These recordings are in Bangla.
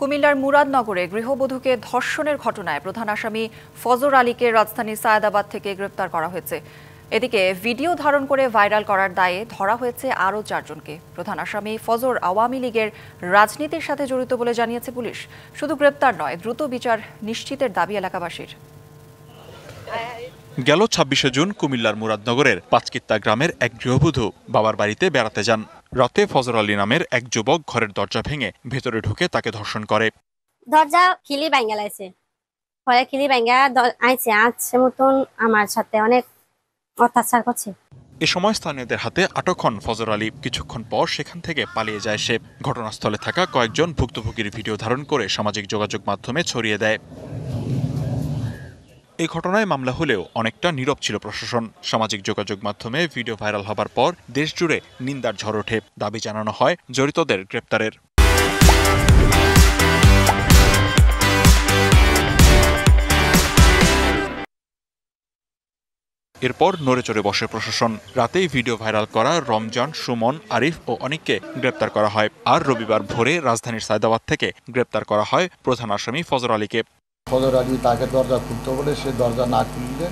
কুমিল্লার মুরাদনগরে গৃহবধূকে ধর্ষণের ঘটনায় প্রধান আসামি ফজর আলীকে রাজধানীর সায়েদাবাদ থেকে গ্রেপ্তার করা হয়েছে। এদিকে ভিডিও ধারণ করে ভাইরাল করার দায়ে ধরা হয়েছে আরও 4 জনকে। প্রধান আসামি ফজর আওয়ামী লীগের রাজনীতির সাথে জড়িত বলে জানিয়েছে পুলিশ। শুধু গ্রেপ্তার নয়, দ্রুত বিচার নিশ্চিতের দাবি এলাকাবাসীর। গেল ২৬শে জুন কুমিল্লার মুরাদনগরের পাঁচকিত্তা গ্রামের এক গৃহবধূ বাবার বাড়িতে বেড়াতে যান। রাতে ফজর আলী নামের এক যুবক ঘরের দরজা ভেঙে ভেতরে ঢুকে তাকে ধর্ষণ করে। দরজা খিলি ভাঙা লাইছে, পরে খিলি ভাঙা আইছে, আজকে মতন আমার সাথে অনেক অত্যাচার করছে। এ সময় স্থানীয়দের হাতে আটক হন ফজর আলী। কিছুক্ষণ পর সেখান থেকে পালিয়ে যায় সে। ঘটনাস্থলে থাকা কয়েকজন ভুক্তভোগীর ভিডিও ধারণ করে সামাজিক যোগাযোগ মাধ্যমে ছড়িয়ে দেয়। এই ঘটনায় মামলা হলেও অনেকটা নীরব ছিল প্রশাসন। সামাজিক যোগাযোগ মাধ্যমে ভিডিও ভাইরাল হবার পর দেশজুড়ে নিন্দার ঝড় ওঠে। দাবি জানানো হয় জড়িতদের গ্রেপ্তারের। এরপর নড়েচড়ে বসে প্রশাসন। রাতেই ভিডিও ভাইরাল করা রমজান, সুমন, আরিফ ও অনিককে গ্রেপ্তার করা হয়। আর রবিবার ভোরে রাজধানীর সায়েদাবাদ থেকে গ্রেপ্তার করা হয় প্রধান আসামি ফজর আলীকে। ফজর আলী তাকে দরজা খুলতে বলে সে দরজা না খুললে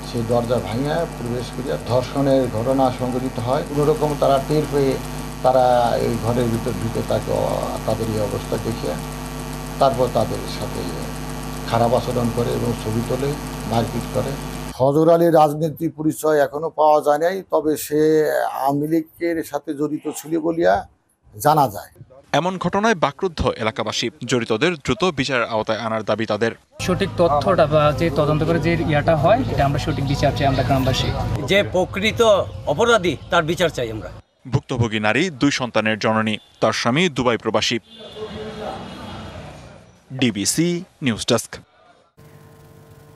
সেই দরজা ভাঙা প্রবেশ করিয়া ধর্ষণের ঘটনা সংঘটিত হয়। কোনোরকম তারা টের পেয়ে তারা এই ঘরের ভিতর ঢুকে তাকে তাদের এই অবস্থা দেখিয়ে তারপর তাদের সাথে খারাপ আচরণ করে এবং ছবি তোলে, মারপিট করে। ফজর আলীর রাজনীতি পরিচয় এখনো পাওয়া যায় নাই, তবে সে আওয়ামী লীগের সাথে জড়িত ছিল বলিয়া জানা যায়। এমন ঘটনায় বাকরুদ্ধ এলাকাবাসী। জড়িতদের দ্রুত বিচারের আওতায় আনার দাবি তাদের। সঠিক তথ্যটা বা যে তদন্ত করে যে ইয়াটা হয় এটা আমরা সঠিক বিচার চাই। আমরা গ্রামবাসী যে প্রকৃত অপরাধী তার বিচার চাই আমরা। ভুক্তভোগী নারী 2 সন্তানের জননী, তার স্বামী দুবাই প্রবাসী। DBC news desk.